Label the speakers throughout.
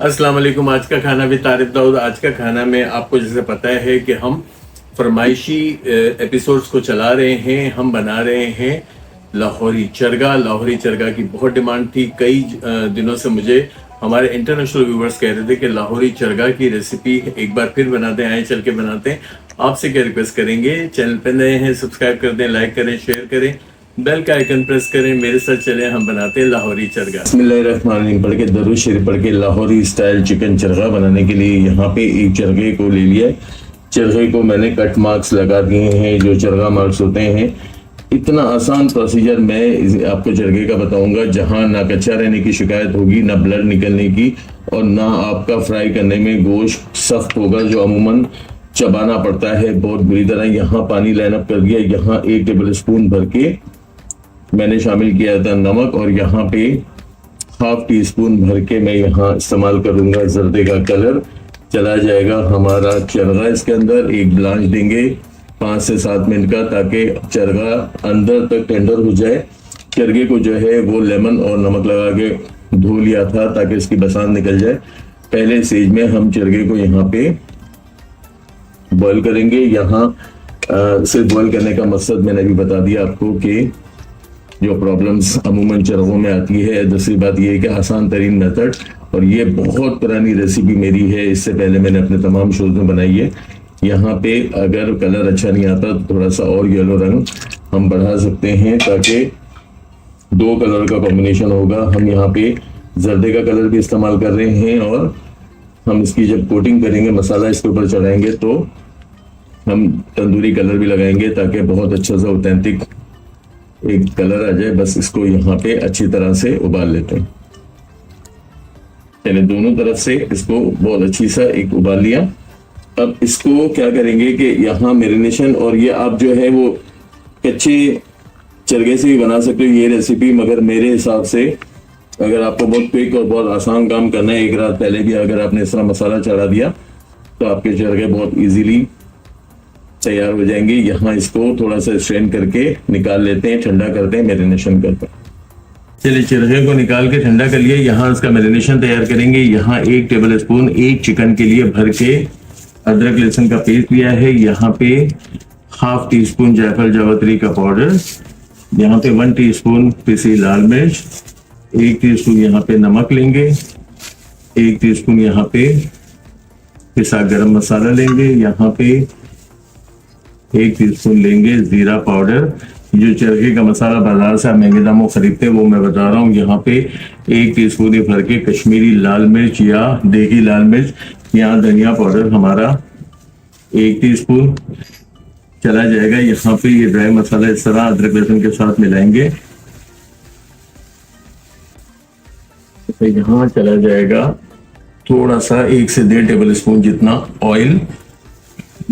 Speaker 1: अस्सलाम वालेकुम। आज का खाना भी तारिफ दाऊद। आज का खाना में आपको जैसे पता है कि हम फरमाइशी एपिसोड्स को चला रहे हैं। हम बना रहे हैं लाहौरी चरगा। लाहौरी चरगा की बहुत डिमांड थी। कई दिनों से मुझे हमारे इंटरनेशनल व्यूवर्स कह रहे थे कि लाहौरी चरगा की रेसिपी एक बार फिर बनाते हैं, आए चल के बनाते हैं। आपसे क्या रिक्वेस्ट करेंगे, चैनल पर नए हैं सब्सक्राइब कर दें, लाइक करें, शेयर करें, बेल का आइकन प्रेस करें। मेरे साथ चले, हम बनाते हैं लाहौरी चरगा। बिस्मिल्लाहिर्रहमानिर्रहीम पढ़ के दरूद शरीफ पढ़ के लाहौरी स्टाइल चिकन चरगा बनाने के लिए यहाँ पे एक चरगे को ले लिया। चरगे को मैंने कट मार्क्स लगा दिए हैं, जो चरगा मार्क्स होते हैं। इतना आसान प्रोसीजर मैं आपको चरगे का बताऊंगा, जहाँ ना कच्चा रहने की शिकायत होगी, ना ब्लड निकलने की, और ना आपका फ्राई करने में गोश्त सख्त होगा जो अमूमन चबाना पड़ता है बहुत बुरी तरह। यहाँ पानी लाइन अप कर दिया। यहाँ 1 टेबल स्पून भर के मैंने शामिल किया था नमक, और यहाँ पे ½ टी स्पून भर के मैं यहाँ इस्तेमाल करूंगा जर्दे का कलर। चला जाएगा हमारा चरगा इसके अंदर। एक ब्लांच देंगे 5 से 7 मिनट का, ताकि चरगा अंदर तक टेंडर हो जाए। चरगे को जो है वो लेमन और नमक लगा के धो लिया था ताकि इसकी बसान निकल जाए। पहले स्टेज में हम चरगे को यहाँ पे बॉईल करेंगे। यहाँ सिर्फ बॉईल करने का मकसद मैंने अभी बता दिया आपको कि जो प्रॉब्लम्स अमूमन चरगों में आती है। दूसरी बात ये है कि आसान तरीन मेथड, और ये बहुत पुरानी रेसिपी मेरी है, इससे पहले मैंने अपने तमाम शोज में बनाई है। यहाँ पे अगर कलर अच्छा नहीं आता तो थोड़ा सा और येलो रंग हम बढ़ा सकते हैं, ताकि 2 कलर का कॉम्बिनेशन होगा। हम यहाँ पे जर्दे का कलर भी इस्तेमाल कर रहे हैं, और हम इसकी जब कोटिंग करेंगे, मसाला इसके ऊपर चढ़ाएंगे, तो हम तंदूरी कलर भी लगाएंगे ताकि बहुत अच्छा सा ऑथेंटिक एक कलर आ जाए। बस इसको यहाँ पे अच्छी तरह से उबाल लेते हैं। चलिए, दोनों तरफ से इसको बहुत अच्छी सा एक उबाल लिया। अब इसको क्या करेंगे कि यहाँ मैरिनेशन, और ये आप जो है वो कच्चे चरगे से भी बना सकते हो ये रेसिपी, मगर मेरे हिसाब से अगर आपको बहुत क्विक और बहुत आसान काम करना है, एक रात पहले भी अगर आपने इस तरह मसाला चढ़ा दिया तो आपके चरगे बहुत इजीली तैयार हो जाएंगे। यहाँ इसको थोड़ा सा स्ट्रेन करके निकाल लेते हैं, ठंडा करते हैं, मैरिनेशन करते हैं। चलिए, चरगे को निकाल के ठंडा कर लिया। यहाँ इसका मैरिनेशन तैयार करेंगे। यहाँ 1 टेबल स्पून एक चिकन के लिए भर के अदरक लहसुन का पेस्ट लिया है। यहाँ पे ½ टी स्पून जायफल जावित्री का पाउडर, यहाँ पे 1 टीस्पून पिसी लाल मिर्च, 1 टीस्पून यहाँ पे नमक लेंगे, 1 टीस्पून यहाँ पे पिसा गरम मसाला लेंगे, यहाँ पे 1 टीस्पून लेंगे जीरा पाउडर। जो चरगे का मसाला बाजार से आप महंगे दामों खरीदते हैं वो मैं बता रहा हूँ। यहाँ पे 1 टीस्पून भर के कश्मीरी लाल मिर्च या देगी लाल मिर्च। यहाँ धनिया पाउडर हमारा 1 टीस्पून चला जाएगा। यहाँ पे ये ड्राई मसाला इस तरह अदरक लहसुन के साथ मिलाएंगे। तो यहाँ चला जाएगा थोड़ा सा 1 से 1.5 टेबल स्पून जितना ऑयल,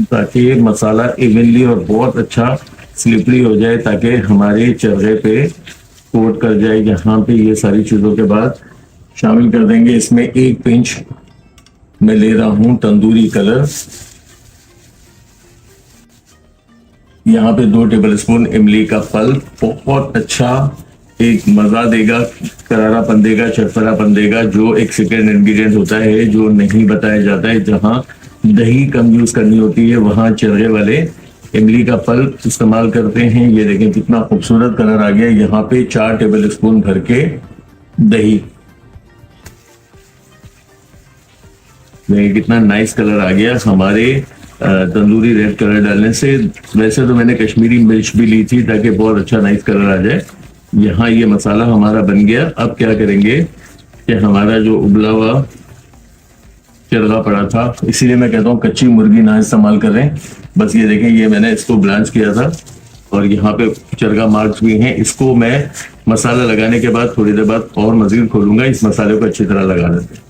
Speaker 1: ताकि मसाला इवनली और बहुत अच्छा स्लिपरी हो जाए, ताकि हमारे चरगे पे कोट कर जाए। यहाँ पे ये सारी चीजों के बाद शामिल कर देंगे इसमें 1 पिंच मैं ले रहा हूं तंदूरी कलर। यहाँ पे 2 टेबल स्पून इमली का फल, बहुत अच्छा एक मजा देगा, करारापन देगा, चटपटापन देगा, जो एक सीक्रेट इंग्रेडिएंट होता है जो नहीं बताया जाता है। जहाँ दही कम यूज करनी होती है वहां चरगे वाले इमली का फल इस्तेमाल करते हैं। ये देखें कितना खूबसूरत कलर आ गया। यहाँ पे 4 टेबल स्पून भर के दही, कितना नाइस कलर आ गया हमारे तंदूरी रेड कलर डालने से। वैसे तो मैंने कश्मीरी मिर्च भी ली थी ताकि बहुत अच्छा नाइस कलर आ जाए। यहाँ ये मसाला हमारा बन गया। अब क्या करेंगे कि हमारा जो उबला हुआ चरगा पड़ा था, इसीलिए मैं कहता हूँ कच्ची मुर्गी ना इस्तेमाल करें। बस ये देखें, ये मैंने इसको ब्लांच किया था, और यहाँ पे चरगा मार्क्स भी हैं। इसको मैं मसाला लगाने के बाद थोड़ी देर बाद और मजीद खोलूंगा। इस मसाले को अच्छी तरह लगा देते हैं।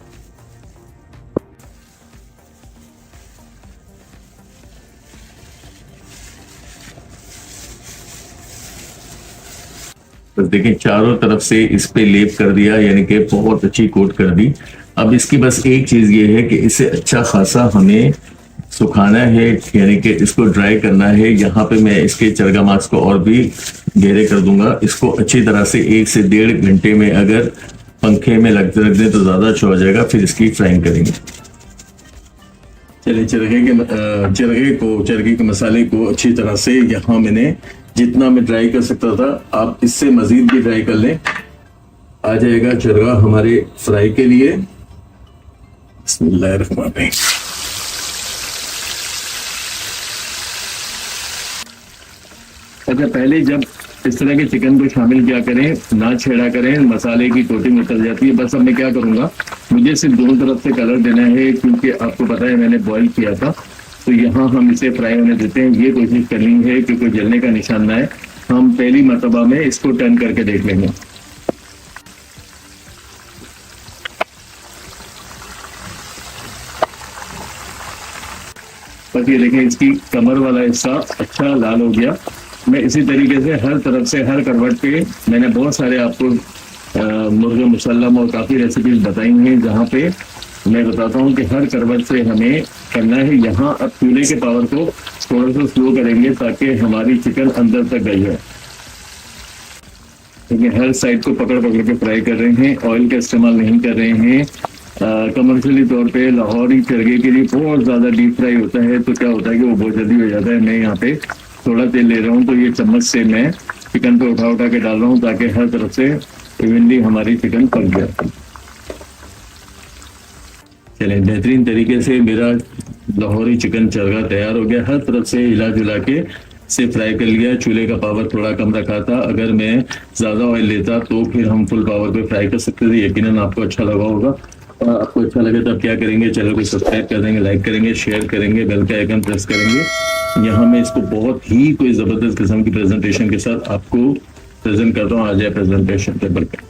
Speaker 1: बस देखें, चारों तरफ से इस पे लेप कर दिया, यानी कि बहुत अच्छी कोट कर दी। अब इसकी बस एक चीज ये है कि इसे अच्छा खासा हमें सुखाना है, यानी कि इसको ड्राई करना है। यहाँ पे मैं इसके चरगा मार्क्स को और भी गहरे कर दूंगा। इसको अच्छी तरह से 1 से 1.5 घंटे में अगर पंखे में रख दें तो ज़्यादा अच्छा हो जाएगा, फिर इसकी फ्राइंग करेंगे। चलिए चरखे के मसाले को अच्छी तरह से यहाँ मैंने जितना मैं ड्राई कर सकता था, आप इससे मजीद भी ड्राई कर लें। आ जाएगा चरगा हमारे फ्राई के लिए। बिस्मिल्लाहिर्रहमानिर्रहीम। अच्छा, पहले जब इस तरह के चिकन को शामिल किया करें, ना छेड़ा करें, मसाले की कोटिंग उतर जाती है। बस अब मैं क्या करूंगा, मुझे सिर्फ दोनों तरफ से कलर देना है, क्योंकि आपको पता है मैंने बॉईल किया था, तो यहाँ हम इसे फ्राई होने देते हैं। ये कोशिश करनी है कि कोई जलने का निशान ना है। हम पहली मरतबा में इसको टर्न करके देख लेंगे। बस ये देखें, इसकी कमर वाला हिस्सा अच्छा लाल हो गया। मैं इसी तरीके से हर तरफ से, हर करवट पे मैंने बहुत सारे आपको मुर्गे मुसल्लम और काफ़ी रेसिपीज बताई हैं, जहाँ पे मैं बताता हूँ कि हर करवट से हमें करना है। यहाँ अब चूल्हे के पावर को थोड़ा सा स्लो करेंगे ताकि हमारी चिकन अंदर तक गई है। देखिए, हर साइड को पकड़ पकड़ के फ्राई कर रहे हैं, ऑयल का इस्तेमाल नहीं कर रहे हैं। कमर्शियली तौर पे लाहौरी चरगे के लिए बहुत ज़्यादा डीप फ्राई होता है, तो क्या होता है कि वो बहुत जल्दी हो जाता है। मैं यहाँ पे थोड़ा तेल ले रहा हूँ, तो ये चम्मच से मैं चिकन पे उठा के डाल रहा हूँ ताकि हर तरफ से इवनली हमारी चिकन पक जाए। चलें, बेहतरीन तरीके से मेरा लाहौरी चिकन चरगा तैयार हो गया। हर तरफ से हिला जुला के से फ्राई कर लिया। चूल्हे का पावर थोड़ा कम रखा था, अगर मैं ज़्यादा ऑयल लेता तो फिर हम फुल पावर पे फ्राई कर सकते थे। यकीनन आपको अच्छा लगा होगा। आपको अच्छा लगे तो आप क्या करेंगे, चैनल को सब्सक्राइब कर देंगे, लाइक करेंगे, शेयर करेंगे, बेल का आइकन प्रेस करेंगे। यहाँ मैं इसको बहुत ही कोई ज़बरदस्त किस्म की प्रेजेंटेशन के साथ आपको प्रेजेंट करता हूँ। आ जाए प्रेजेंटेशन टेबल पर।